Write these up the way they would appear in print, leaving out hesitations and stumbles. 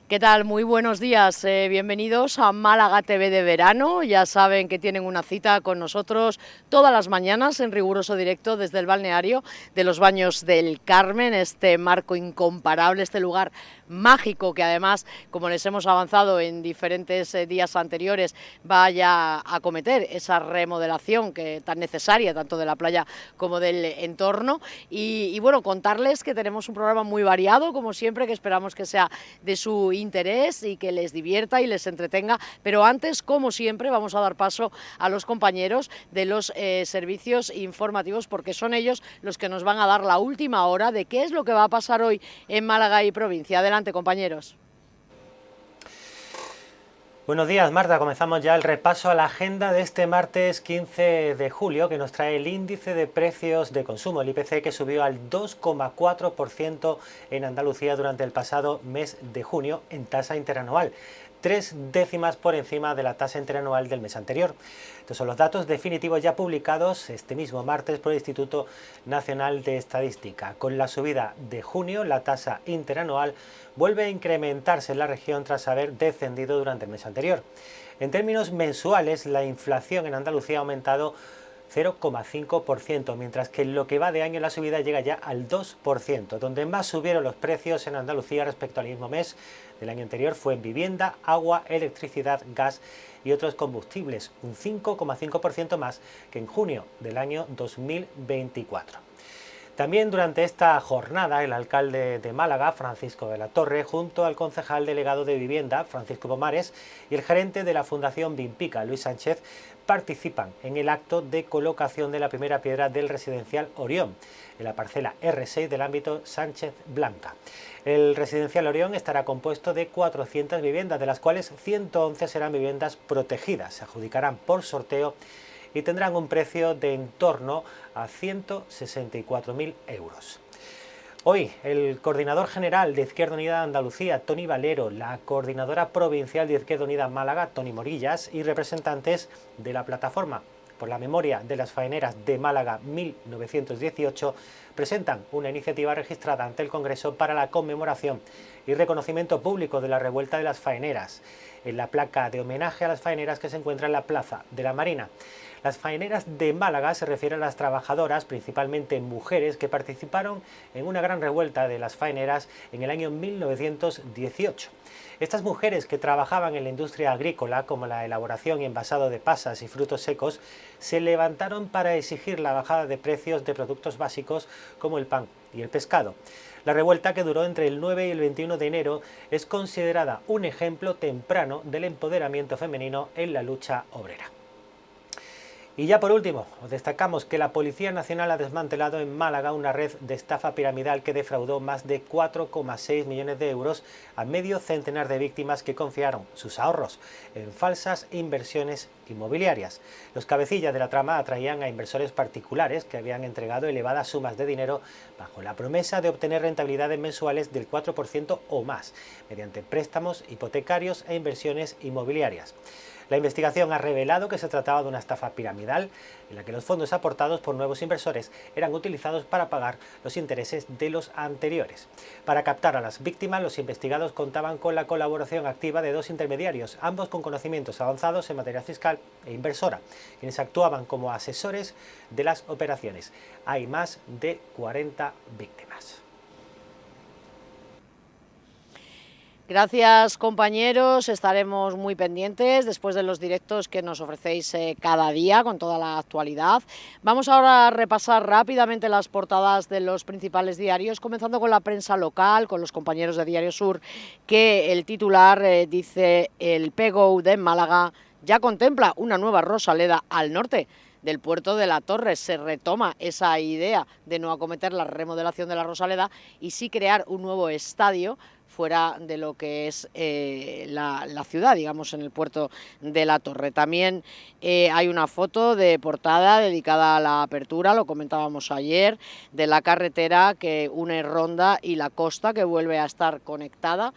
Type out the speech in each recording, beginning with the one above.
¿Qué tal? Muy buenos días, bienvenidos a Málaga TV de verano. Ya saben que tienen una cita con nosotros todas las mañanas en riguroso directo desde el balneario de los Baños del Carmen, este marco incomparable, este lugar mágico que además, como les hemos avanzado en diferentes días anteriores, va ya a acometer esa remodelación que tan necesaria, tanto de la playa como del entorno. Y bueno, contarles que tenemos un programa muy variado, como siempre, que esperamos que sea de su interés y que les divierta y les entretenga, pero antes, como siempre, vamos a dar paso a los compañeros de los servicios informativos, porque son ellos los que nos van a dar la última hora de qué es lo que va a pasar hoy en Málaga y provincia. Adelante, compañeros. Buenos días, Marta. Comenzamos ya el repaso a la agenda de este martes 15 de julio, que nos trae el índice de precios de consumo, el IPC, que subió al 2,4% en Andalucía durante el pasado mes de junio en tasa interanual, 0,3 por encima de la tasa interanual del mes anterior. Estos son los datos definitivos ya publicados este mismo martes por el Instituto Nacional de Estadística. Con la subida de junio, la tasa interanual vuelve a incrementarse en la región tras haber descendido durante el mes anterior. En términos mensuales, la inflación en Andalucía ha aumentado 0,5%, mientras que en lo que va de año la subida llega ya al 2%. Donde más subieron los precios en Andalucía respecto al mismo mes del año anterior fue en vivienda, agua, electricidad, gas y otros combustibles, un 5,5% más que en junio del año 2024. También durante esta jornada, el alcalde de Málaga, Francisco de la Torre, junto al concejal delegado de Vivienda, Francisco Pomares, y el gerente de la Fundación Vimpica, Luis Sánchez, participan en el acto de colocación de la primera piedra del residencial Orión, en la parcela R6 del ámbito Sánchez Blanca. El residencial Orión estará compuesto de 400 viviendas, de las cuales 111 serán viviendas protegidas. Se adjudicarán por sorteo y tendrán un precio de en torno a 164.000 euros. Hoy, el coordinador general de Izquierda Unida de Andalucía, Tony Valero, la coordinadora provincial de Izquierda Unida Málaga, Toni Morillas, y representantes de la plataforma por la memoria de las faeneras de Málaga 1918, presentan una iniciativa registrada ante el Congreso para la conmemoración y reconocimiento público de la revuelta de las faeneras, en la placa de homenaje a las faeneras que se encuentra en la Plaza de la Marina. Las faeneras de Málaga se refieren a las trabajadoras, principalmente mujeres, que participaron en una gran revuelta de las faeneras en el año 1918. Estas mujeres, que trabajaban en la industria agrícola, como la elaboración y envasado de pasas y frutos secos, se levantaron para exigir la bajada de precios de productos básicos como el pan y el pescado. La revuelta, que duró entre el 9 y el 21 de enero, es considerada un ejemplo temprano del empoderamiento femenino en la lucha obrera. Y ya por último, os destacamos que la Policía Nacional ha desmantelado en Málaga una red de estafa piramidal que defraudó más de 4,6 millones de euros a medio centenar de víctimas que confiaron sus ahorros en falsas inversiones inmobiliarias. Los cabecillas de la trama atraían a inversores particulares que habían entregado elevadas sumas de dinero bajo la promesa de obtener rentabilidades mensuales del 4% o más, mediante préstamos hipotecarios e inversiones inmobiliarias. La investigación ha revelado que se trataba de una estafa piramidal en la que los fondos aportados por nuevos inversores eran utilizados para pagar los intereses de los anteriores. Para captar a las víctimas, los investigados contaban con la colaboración activa de dos intermediarios, ambos con conocimientos avanzados en materia fiscal e inversora, quienes actuaban como asesores de las operaciones. Hay más de 40 víctimas. Gracias, compañeros, estaremos muy pendientes después de los directos que nos ofrecéis cada día con toda la actualidad. Vamos ahora a repasar rápidamente las portadas de los principales diarios, comenzando con la prensa local, con los compañeros de Diario Sur, que el titular dice: el PGO de Málaga ya contempla una nueva Rosaleda al norte del puerto de la Torre. Se retoma esa idea de no acometer la remodelación de la Rosaleda y sí crear un nuevo estadio fuera de lo que es la ciudad, digamos, en el puerto de la Torre. También hay una foto de portada dedicada a la apertura, lo comentábamos ayer, de la carretera que une Ronda y la costa, que vuelve a estar conectada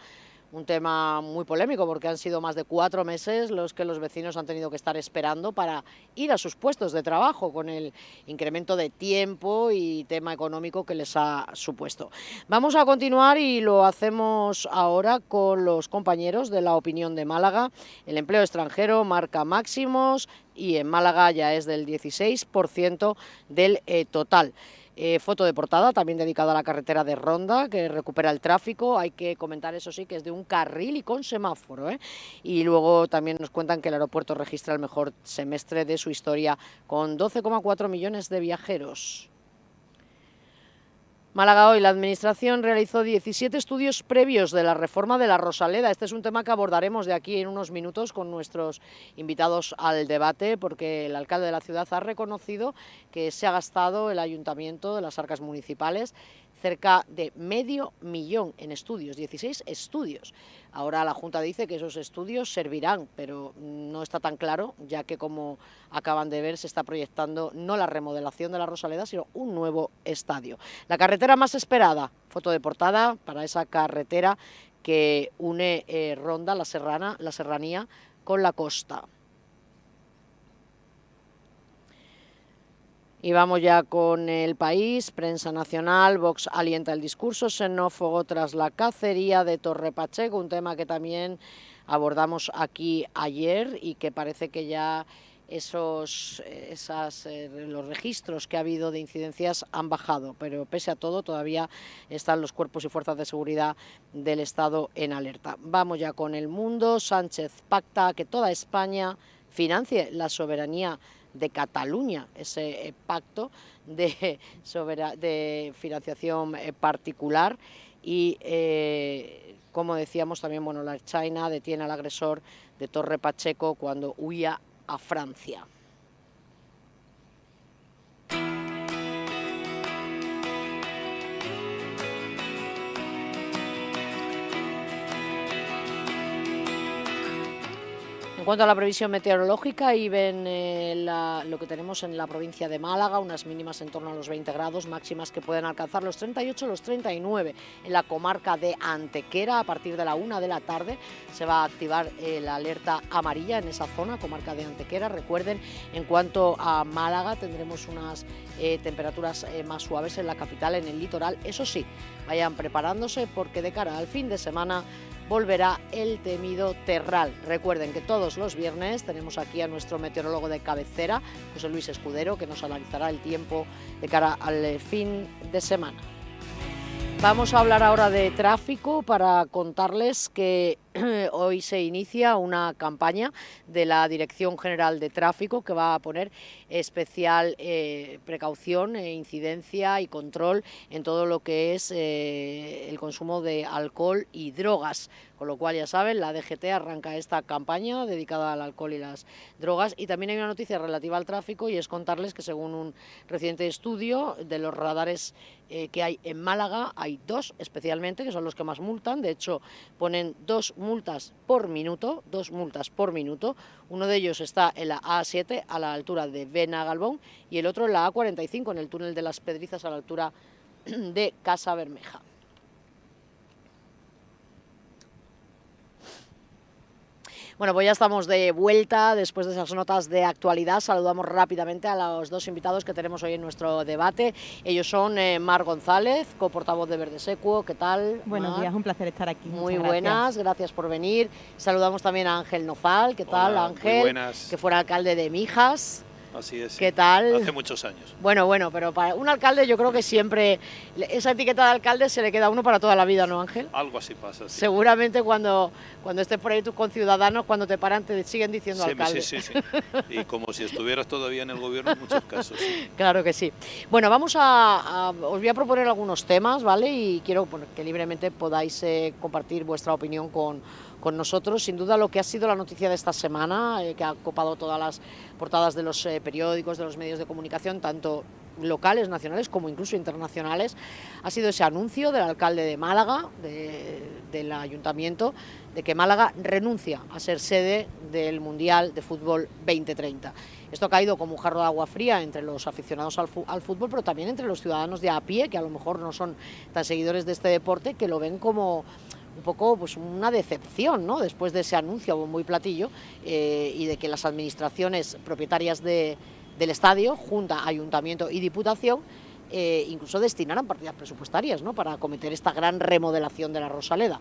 un tema muy polémico porque han sido más de 4 meses los que los vecinos han tenido que estar esperando para ir a sus puestos de trabajo con el incremento de tiempo y tema económico que les ha supuesto. Vamos a continuar y lo hacemos ahora con los compañeros de La Opinión de Málaga. El empleo extranjero marca máximos y en Málaga ya es del 16% del total. Foto de portada también dedicada a la carretera de Ronda, que recupera el tráfico. Hay que comentar, eso sí, que es de un carril y con semáforo, ¿eh? Y luego también nos cuentan que el aeropuerto registra el mejor semestre de su historia con 12,4 millones de viajeros. Málaga hoy, la Administración realizó 17 estudios previos de la reforma de la Rosaleda. Este es un tema que abordaremos de aquí en unos minutos con nuestros invitados al debate, porque el alcalde de la ciudad ha reconocido que se ha gastado el ayuntamiento de las arcas municipales cerca de $500.000 en estudios, 16 estudios. Ahora la Junta dice que esos estudios servirán, pero no está tan claro, ya que como acaban de ver se está proyectando no la remodelación de la Rosaleda, sino un nuevo estadio. La carretera más esperada, foto de portada para esa carretera que une Ronda, la serranía, con la costa. Y vamos ya con El País, prensa nacional. Vox alienta el discurso xenófobo tras la cacería de Torre Pacheco, un tema que también abordamos aquí ayer y que parece que ya los registros que ha habido de incidencias han bajado, pero pese a todo todavía están los cuerpos y fuerzas de seguridad del Estado en alerta. Vamos ya con El Mundo. Sánchez pacta que toda España financie la soberanía de Cataluña, ese pacto de financiación particular. Y como decíamos también, bueno, la China detiene al agresor de Torre Pacheco cuando huía a Francia. En cuanto a la previsión meteorológica, y ven lo que tenemos en la provincia de Málaga, unas mínimas en torno a los 20 grados, máximas que pueden alcanzar los 38, los 39. En la comarca de Antequera, a partir de la 1 de la tarde, se va a activar la alerta amarilla en esa zona, comarca de Antequera. Recuerden, en cuanto a Málaga, tendremos unas temperaturas más suaves en la capital, en el litoral. Eso sí, vayan preparándose porque de cara al fin de semana volverá el temido terral. Recuerden que todos los viernes tenemos aquí a nuestro meteorólogo de cabecera, José Luis Escudero, que nos analizará el tiempo de cara al fin de semana. Vamos a hablar ahora de tráfico para contarles que hoy se inicia una campaña de la Dirección General de Tráfico que va a poner especial precaución, incidencia y control en todo lo que es el consumo de alcohol y drogas. Con lo cual, ya saben, la DGT arranca esta campaña dedicada al alcohol y las drogas. Y también hay una noticia relativa al tráfico, y es contarles que según un reciente estudio de los radares que hay en Málaga, hay 2 especialmente, que son los que más multan. De hecho, ponen 2 multas por minuto, 2 multas por minuto. Uno de ellos está en la A7 a la altura de Benagalbón y el otro en la A45 en el túnel de las Pedrizas a la altura de Casa Bermeja. Bueno, pues ya estamos de vuelta después de esas notas de actualidad. Saludamos rápidamente a los 2 invitados que tenemos hoy en nuestro debate. Ellos son Mar González, coportavoz de Verdesequo. ¿Qué tal, Buenos Mar? días, un placer estar aquí. Muy buenas, gracias por venir. Saludamos también a Ángel Nozal. ¿Qué tal, Ángel? Muy buenas. Que fuera alcalde de Mijas. Así es. ¿Qué tal? Hace muchos años. Bueno, pero para un alcalde yo creo que siempre esa etiqueta de alcalde se le queda a uno para toda la vida, ¿no, Ángel? Algo así pasa. Sí. Seguramente cuando estés por ahí tú con ciudadanos, cuando te paran te siguen diciendo alcalde. Sí. Y como si estuvieras todavía en el gobierno en muchos casos. Sí. Claro que sí. Bueno, os voy a proponer algunos temas, ¿vale? Y quiero que libremente podáis compartir vuestra opinión con nosotros. Sin duda, lo que ha sido la noticia de esta semana, que ha copado todas las portadas de los periódicos, de los medios de comunicación, tanto locales, nacionales como incluso internacionales, ha sido ese anuncio del alcalde de Málaga, del ayuntamiento, de que Málaga renuncia a ser sede del Mundial de Fútbol 2030. Esto ha caído como un jarro de agua fría entre los aficionados al fútbol, pero también entre los ciudadanos de a pie, que a lo mejor no son tan seguidores de este deporte, que lo ven como un poco pues una decepción, ¿no?, después de ese anuncio a bombo y platillo, y de que las administraciones propietarias del estadio, Junta, Ayuntamiento y Diputación, incluso destinaran partidas presupuestarias, ¿no?, para acometer esta gran remodelación de la Rosaleda.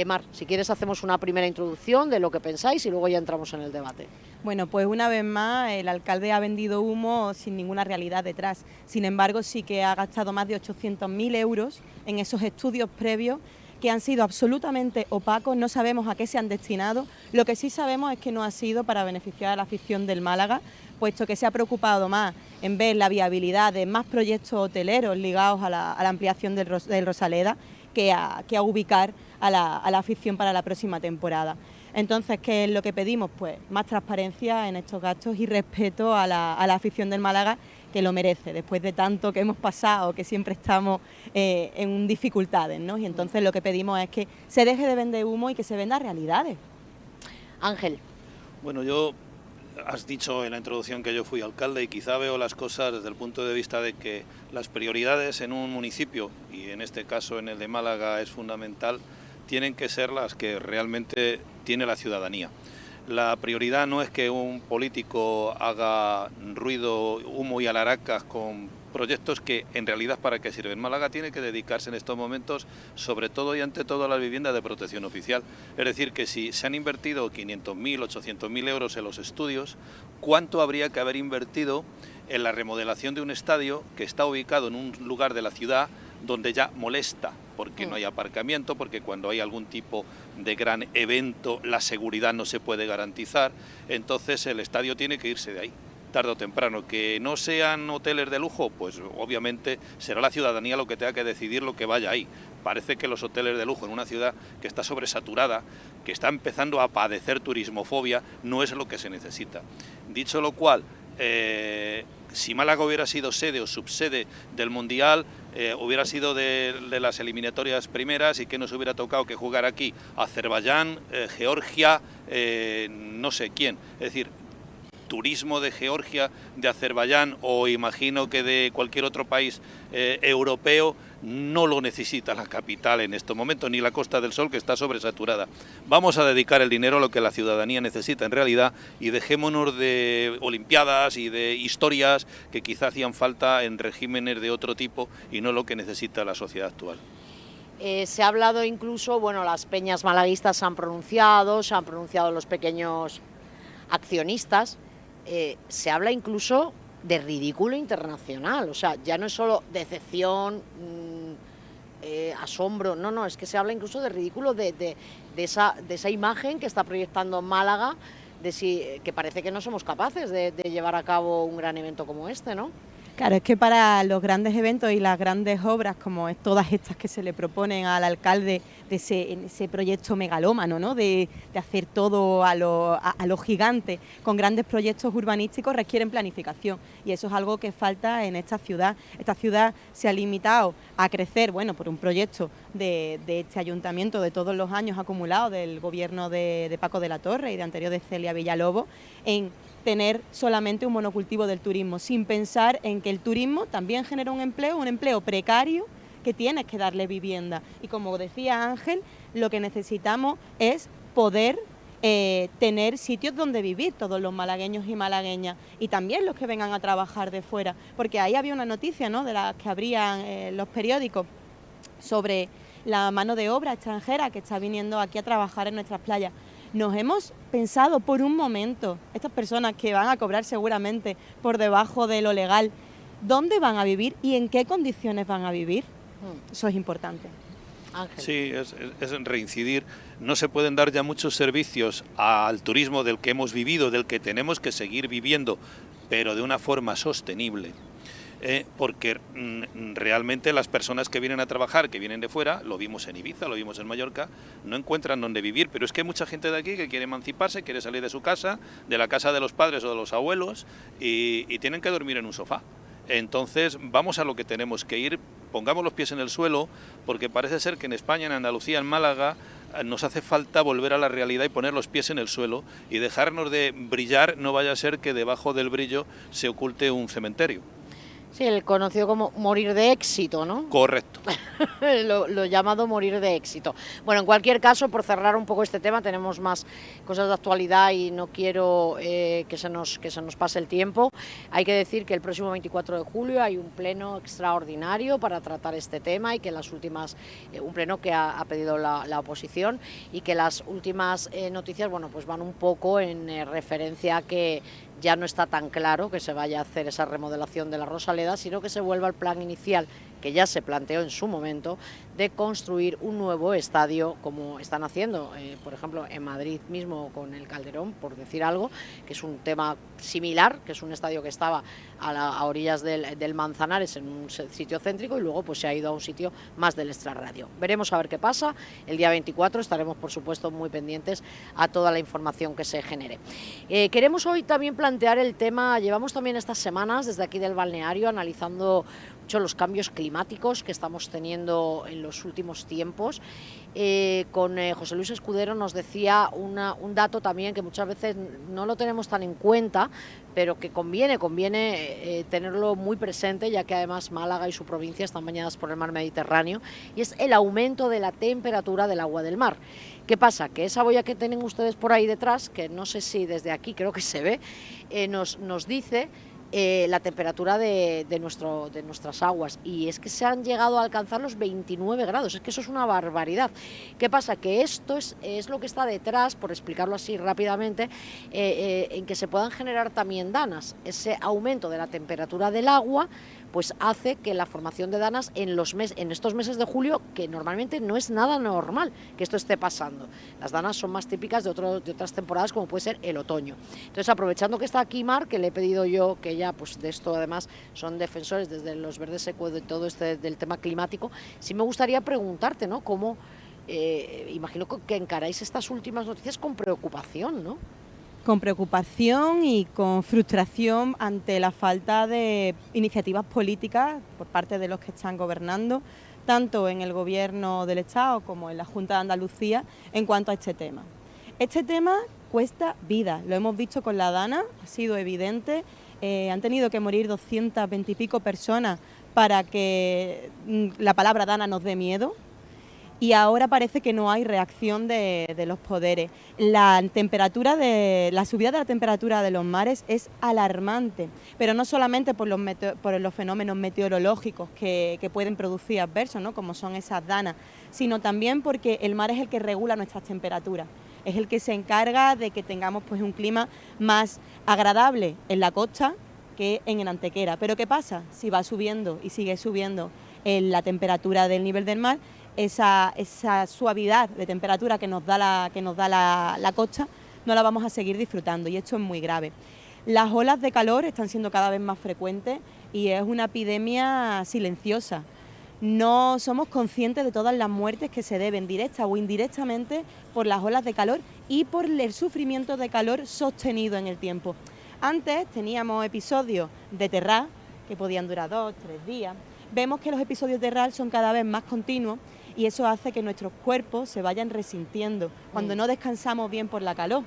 Mar, si quieres hacemos una primera introducción de lo que pensáis y luego ya entramos en el debate. Bueno, pues una vez más el alcalde ha vendido humo sin ninguna realidad detrás. Sin embargo, sí que ha gastado más de 800.000 euros en esos estudios previos que han sido absolutamente opacos, no sabemos a qué se han destinado. Lo que sí sabemos es que no ha sido para beneficiar a la afición del Málaga, puesto que se ha preocupado más en ver la viabilidad de más proyectos hoteleros ligados a la ampliación del Rosaleda que a ubicar a la afición para la próxima temporada. Entonces, ¿qué es lo que pedimos? Pues más transparencia en estos gastos y respeto a la afición del Málaga, que lo merece, después de tanto que hemos pasado, que siempre estamos en dificultades, ¿no? Y entonces lo que pedimos es que se deje de vender humo y que se venda realidades. Ángel. Bueno, has dicho en la introducción que yo fui alcalde y quizá veo las cosas desde el punto de vista de que las prioridades en un municipio, y en este caso en el de Málaga es fundamental, tienen que ser las que realmente tiene la ciudadanía. La prioridad no es que un político haga ruido, humo y alaracas con proyectos que en realidad para qué sirven. Málaga tiene que dedicarse en estos momentos sobre todo y ante todo a las viviendas de protección oficial. Es decir, que si se han invertido 500.000, 800.000 euros en los estudios, ¿cuánto habría que haber invertido en la remodelación de un estadio que está ubicado en un lugar de la ciudad donde ya molesta, porque no hay aparcamiento, porque cuando hay algún tipo de gran evento la seguridad no se puede garantizar? Entonces el estadio tiene que irse de ahí, tarde o temprano. Que no sean hoteles de lujo, pues obviamente será la ciudadanía lo que tenga que decidir lo que vaya ahí. Parece que los hoteles de lujo en una ciudad que está sobresaturada, que está empezando a padecer turismofobia, no es lo que se necesita. Dicho lo cual, si Málaga hubiera sido sede o subsede del Mundial, hubiera sido de las eliminatorias primeras, y que nos hubiera tocado que jugar aquí Azerbaiyán, Georgia, no sé quién. Es decir, turismo de Georgia, de Azerbaiyán o imagino que de cualquier otro país europeo no lo necesita la capital en estos momentos, ni la Costa del Sol, que está sobresaturada. Vamos a dedicar el dinero a lo que la ciudadanía necesita en realidad y dejémonos de olimpiadas y de historias que quizá hacían falta en regímenes de otro tipo y no lo que necesita la sociedad actual. Se ha hablado incluso, bueno, las peñas malaguistas se han pronunciado los pequeños accionistas, se habla incluso de ridículo internacional, o sea, ya no es solo decepción, asombro, no, es que se habla incluso de ridículo de esa imagen que está proyectando Málaga, que parece que no somos capaces de llevar a cabo un gran evento como este, ¿no? Claro, es que para los grandes eventos y las grandes obras, como es todas estas que se le proponen al alcalde de ese proyecto megalómano, ¿no?, de hacer todo a lo gigante, con grandes proyectos urbanísticos, requieren planificación, y eso es algo que falta en esta ciudad. Esta ciudad se ha limitado a crecer, bueno, por un proyecto de este ayuntamiento de todos los años acumulados del gobierno de Paco de la Torre y de anterior de Celia Villalobos, en tener solamente un monocultivo del turismo, sin pensar en que el turismo también genera un empleo precario, que tienes que darle vivienda. Y como decía Ángel, lo que necesitamos es poder tener sitios donde vivir todos los malagueños y malagueñas, y también los que vengan a trabajar de fuera, porque ahí había una noticia, ¿no?, de las que abrían los periódicos sobre la mano de obra extranjera que está viniendo aquí a trabajar en nuestras playas. Nos hemos pensado por un momento, estas personas que van a cobrar seguramente por debajo de lo legal, ¿dónde van a vivir y en qué condiciones van a vivir? Eso es importante. Ángel. Sí, es reincidir. No se pueden dar ya muchos servicios al turismo del que hemos vivido, del que tenemos que seguir viviendo, pero de una forma sostenible. Porque realmente las personas que vienen a trabajar, que vienen de fuera, lo vimos en Ibiza, lo vimos en Mallorca, no encuentran dónde vivir, pero es que hay mucha gente de aquí que quiere emanciparse, quiere salir de su casa, de la casa de los padres o de los abuelos, y tienen que dormir en un sofá. Entonces vamos a lo que tenemos que ir, pongamos los pies en el suelo, porque parece ser que en España, en Andalucía, en Málaga, nos hace falta volver a la realidad y poner los pies en el suelo y dejarnos de brillar, no vaya a ser que debajo del brillo se oculte un cementerio. Sí, el conocido como morir de éxito, ¿no? Correcto. Lo llamado morir de éxito. Bueno, en cualquier caso, por cerrar un poco este tema, tenemos más cosas de actualidad y no quiero que se nos pase el tiempo. Hay que decir que el próximo 24 de julio hay un pleno extraordinario para tratar este tema y que las últimas, un pleno que ha pedido la oposición, y que las últimas noticias, bueno, pues van un poco en referencia a que ya no está tan claro que se vaya a hacer esa remodelación de la Rosaleda, sino que se vuelva al plan inicial que ya se planteó en su momento, de construir un nuevo estadio, como están haciendo, por ejemplo, en Madrid mismo con el Calderón, por decir algo, que es un tema similar, que es un estadio que estaba a orillas del Manzanares, en un sitio céntrico, y luego pues se ha ido a un sitio más del extrarradio. Veremos a ver qué pasa. El día 24 estaremos, por supuesto, muy pendientes a toda la información que se genere. Queremos hoy también plantear el tema, llevamos también estas semanas desde aquí del balneario analizando mucho los cambios climáticos que estamos teniendo en los últimos tiempos. Con José Luis Escudero nos decía un dato también que muchas veces no lo tenemos tan en cuenta, pero que conviene tenerlo muy presente, ya que además Málaga y su provincia están bañadas por el mar Mediterráneo, y es el aumento de la temperatura del agua del mar. ¿Qué pasa? Que esa boya que tienen ustedes por ahí detrás, que no sé si desde aquí creo que se ve, nos dice la temperatura de nuestras aguas, y es que se han llegado a alcanzar los 29 grados, es que eso es una barbaridad. ¿Qué pasa? Que esto es lo que está detrás, por explicarlo así rápidamente, en que se puedan generar también danas. Ese aumento de la temperatura del agua pues hace que la formación de danas en estos meses de julio, que normalmente no es nada normal que esto esté pasando. Las danas son más típicas de otras temporadas, como puede ser el otoño. Entonces, aprovechando que está aquí Mar, que le he pedido yo, que ella pues de esto además son defensores desde los Verdes Secos de todo del tema climático, sí me gustaría preguntarte, ¿no? Cómo, imagino que encaráis estas últimas noticias con preocupación, ¿no? Con preocupación y con frustración ante la falta de iniciativas políticas por parte de los que están gobernando, tanto en el Gobierno del Estado como en la Junta de Andalucía, en cuanto a este tema. Este tema cuesta vida, lo hemos visto con la Dana, ha sido evidente, han tenido que morir 220 y pico personas para que la palabra Dana nos dé miedo. Y ahora parece que no hay reacción de los poderes. La subida de la temperatura de los mares es alarmante, pero no solamente por los fenómenos meteorológicos que pueden producir adversos, ¿no? Como son esas danas, sino también porque el mar es el que regula nuestras temperaturas, es el que se encarga de que tengamos pues un clima más agradable en la costa que en Antequera. Pero ¿qué pasa? Si va subiendo y sigue subiendo la temperatura del nivel del mar, esa suavidad de temperatura que nos da la costa no la vamos a seguir disfrutando, y esto es muy grave. Las olas de calor están siendo cada vez más frecuentes y es una epidemia silenciosa. No somos conscientes de todas las muertes que se deben directa o indirectamente por las olas de calor y por el sufrimiento de calor sostenido en el tiempo. Antes teníamos episodios de terral que podían durar 2 o 3 días. Vemos que los episodios de terral son cada vez más continuos, y eso hace que nuestros cuerpos se vayan resintiendo cuando no descansamos bien por la calor.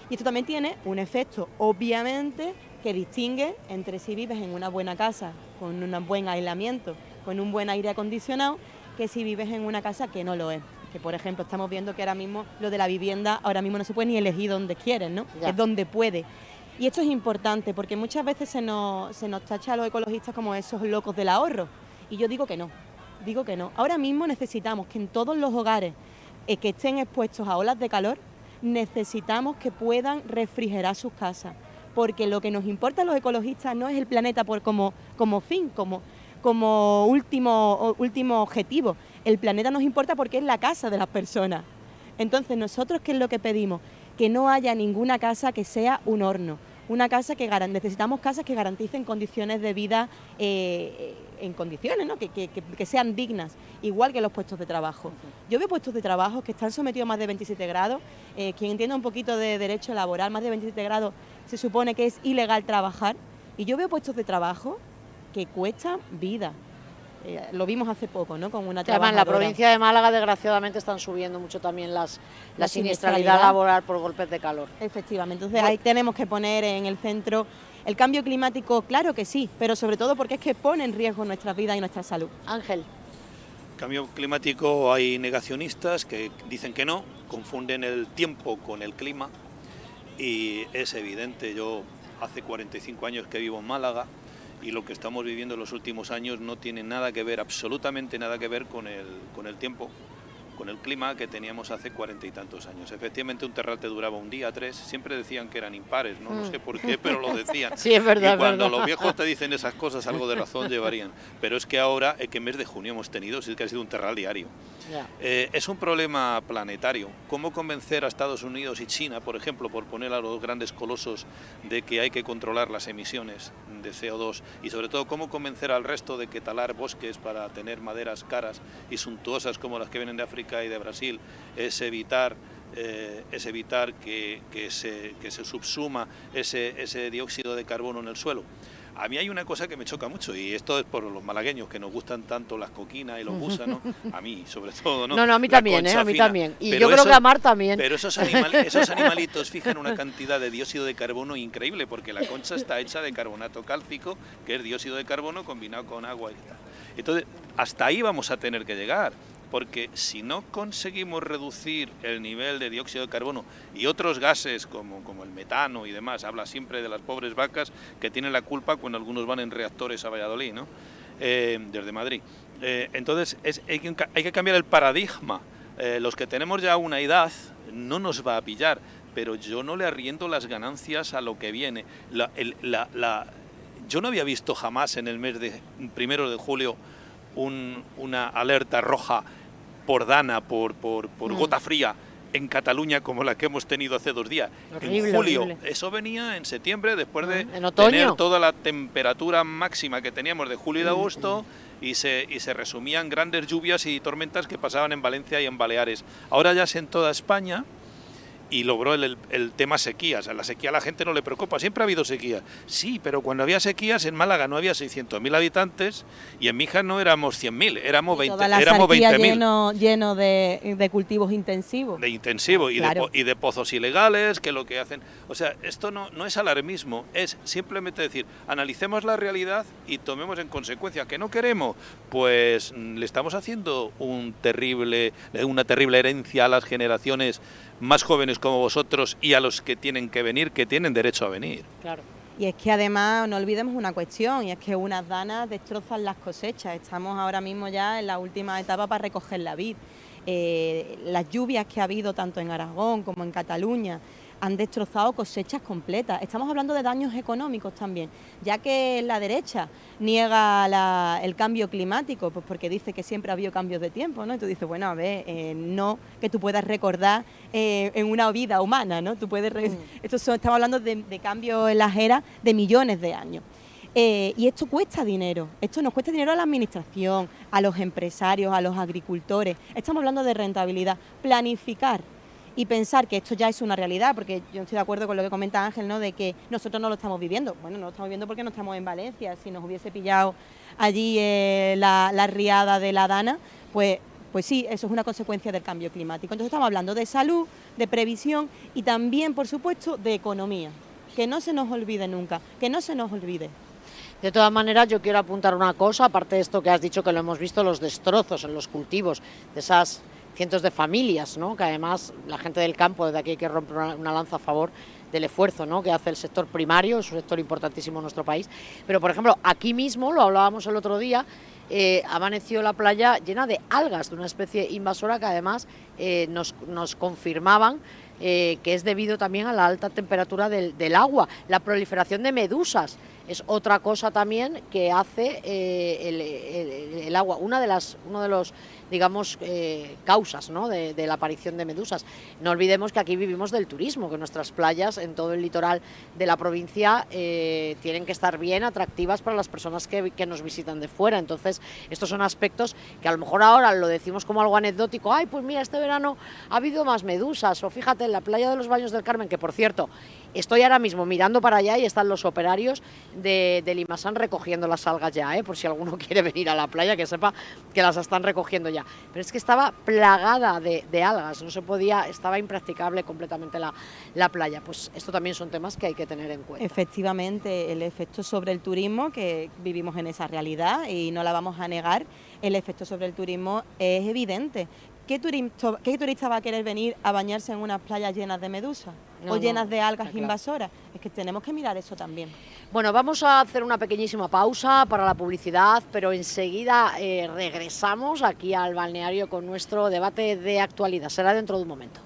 Y esto también tiene un efecto, obviamente, que distingue entre si vives en una buena casa, con un buen aislamiento, con un buen aire acondicionado, que si vives en una casa que no lo es. Que, por ejemplo, estamos viendo que ahora mismo lo de la vivienda, ahora mismo no se puede ni elegir donde quieres, ¿no? Ya. Es donde puede. Y esto es importante porque muchas veces se nos tacha a los ecologistas como esos locos del ahorro. Y yo digo que no. Ahora mismo necesitamos que en todos los hogares que estén expuestos a olas de calor, necesitamos que puedan refrigerar sus casas, porque lo que nos importa a los ecologistas no es el planeta como fin, como último objetivo. El planeta nos importa porque es la casa de las personas. Entonces, nosotros, ¿qué es lo que pedimos? Que no haya ninguna casa que sea un horno. Necesitamos casas que garanticen condiciones de vida en condiciones, ¿no? que sean dignas, igual que los puestos de trabajo. Yo veo puestos de trabajo que están sometidos a más de 27 grados, quien entienda un poquito de derecho laboral, más de 27 grados se supone que es ilegal trabajar, y yo veo puestos de trabajo que cuestan vida. Lo vimos hace poco, ¿no? Con una trabajadora. Además, en la provincia de Málaga, desgraciadamente, están subiendo mucho también la siniestralidad laboral por golpes de calor. Efectivamente, entonces ahí tenemos que poner en el centro El cambio climático, claro que sí, pero sobre todo porque es que pone en riesgo nuestras vidas y nuestra salud. Ángel. Cambio climático, hay negacionistas que dicen que no, confunden el tiempo con el clima y es evidente. Yo hace 45 años que vivo en Málaga y lo que estamos viviendo en los últimos años no tiene nada que ver, absolutamente nada que ver con el tiempo, con el clima que teníamos hace 40 y tantos años. Efectivamente, un terral te duraba un día, 3, siempre decían que eran impares, no sé por qué, pero lo decían. Sí, es verdad. Y cuando es verdad. los viejos te dicen esas cosas, algo de razón llevarían. Pero es que ahora, ¿qué mes de junio hemos tenido? Sí que ha sido un terral diario. Ya. Es un problema planetario. ¿Cómo convencer a Estados Unidos y China, por ejemplo, por poner a los grandes colosos de que hay que controlar las emisiones de CO2? Y sobre todo, ¿cómo convencer al resto de que talar bosques para tener maderas caras y suntuosas como las que vienen de África y de Brasil es evitar que se subsuma ese dióxido de carbono en el suelo? A mí hay una cosa que me choca mucho, y esto es por los malagueños que nos gustan tanto las coquinas y los gusanos, a mí sobre todo, ¿no? No, a mí La también, concha a mí fina. también. Y Pero yo creo eso- que a Mar también. Pero esos animalitos fijan una cantidad de dióxido de carbono increíble, porque la concha está hecha de carbonato cálcico, que es dióxido de carbono combinado con agua y tal. Entonces, hasta ahí vamos a tener que llegar, porque si no conseguimos reducir el nivel de dióxido de carbono y otros gases como el metano y demás, habla siempre de las pobres vacas que tienen la culpa cuando algunos van en reactores a Valladolid, ¿no? Desde Madrid. Entonces hay que cambiar el paradigma. Los que tenemos ya una edad no nos va a pillar, pero yo no le arriendo las ganancias a lo que viene. Yo no había visto jamás en el mes de 1 de julio una alerta roja por dana, por gota fría en Cataluña como la que hemos tenido hace 2 días. Horrible, En julio, horrible. eso venía en septiembre, después de En otoño. tener toda la temperatura máxima que teníamos de julio y de agosto, y se resumían grandes lluvias y tormentas que pasaban en Valencia y en Baleares. Ahora ya es en toda España. Y logró el tema sequías. A la sequía a la gente no le preocupa, siempre ha habido sequía. Sí, pero cuando había sequías en Málaga no había 600.000 habitantes y en Mijas no éramos 100.000, éramos Toda la 20.000. sequía lleno de cultivos intensivos. De intensivo Claro. y de pozos ilegales, que lo que hacen... O sea, esto no es alarmismo, es simplemente decir, analicemos la realidad y tomemos en consecuencia. ¿Que no queremos? Pues le estamos haciendo una terrible herencia a las generaciones más jóvenes como vosotros y a los que tienen que venir, que tienen derecho a venir. Claro. Y es que además no olvidemos una cuestión, y es que unas danas destrozan las cosechas. Estamos ahora mismo ya en la última etapa para recoger la vid. Las lluvias que ha habido tanto en Aragón como en Cataluña han destrozado cosechas completas. Estamos hablando de daños económicos también, ya que la derecha niega el cambio climático, pues porque dice que siempre ha habido cambios de tiempo, ¿no? Y tú dices, bueno, a ver, no que tú puedas recordar en una vida humana, ¿no? Tú puedes estamos hablando de cambios en las eras de millones de años. Y esto cuesta dinero, esto nos cuesta dinero a la administración, a los empresarios, a los agricultores. Estamos hablando de rentabilidad, planificar y pensar que esto ya es una realidad, porque yo estoy de acuerdo con lo que comenta Ángel, ¿no? De que nosotros no lo estamos viviendo. Bueno, no lo estamos viviendo porque no estamos en Valencia. Si nos hubiese pillado allí la riada de la Dana, pues sí, eso es una consecuencia del cambio climático. Entonces estamos hablando de salud, de previsión y también, por supuesto, de economía. Que no se nos olvide nunca, que no se nos olvide. De todas maneras, yo quiero apuntar una cosa, aparte de esto que has dicho, que lo hemos visto, los destrozos en los cultivos de esas cientos de familias, ¿no? Que además la gente del campo, desde aquí hay que romper una lanza a favor del esfuerzo, ¿no? Que hace el sector primario, es un sector importantísimo en nuestro país. Pero, por ejemplo, aquí mismo, lo hablábamos el otro día, amaneció la playa llena de algas, de una especie invasora que además nos confirmaban que es debido también a la alta temperatura del agua, la proliferación de medusas. Es otra cosa también que hace el agua, uno de los, digamos, causas, ¿no? de la aparición de medusas. No olvidemos que aquí vivimos del turismo, que nuestras playas en todo el litoral de la provincia tienen que estar bien atractivas para las personas que nos visitan de fuera. Entonces, estos son aspectos que a lo mejor ahora lo decimos como algo anecdótico. Ay, pues mira, este verano ha habido más medusas, o fíjate fíjate, en la playa de los Baños del Carmen, que por cierto, estoy ahora mismo mirando para allá y están los operarios de Limasan recogiendo las algas ya, por si alguno quiere venir a la playa, que sepa que las están recogiendo ya. Pero es que estaba plagada de algas, no se podía, estaba impracticable completamente la playa. Pues esto también son temas que hay que tener en cuenta. Efectivamente, el efecto sobre el turismo, que vivimos en esa realidad y no la vamos a negar, el efecto sobre el turismo es evidente. ¿Qué turista va a querer venir a bañarse en unas playas llenas de medusas o llenas de algas invasoras? Es que tenemos que mirar eso también. Bueno, vamos a hacer una pequeñísima pausa para la publicidad, pero enseguida regresamos aquí al balneario con nuestro debate de actualidad. Será dentro de un momento.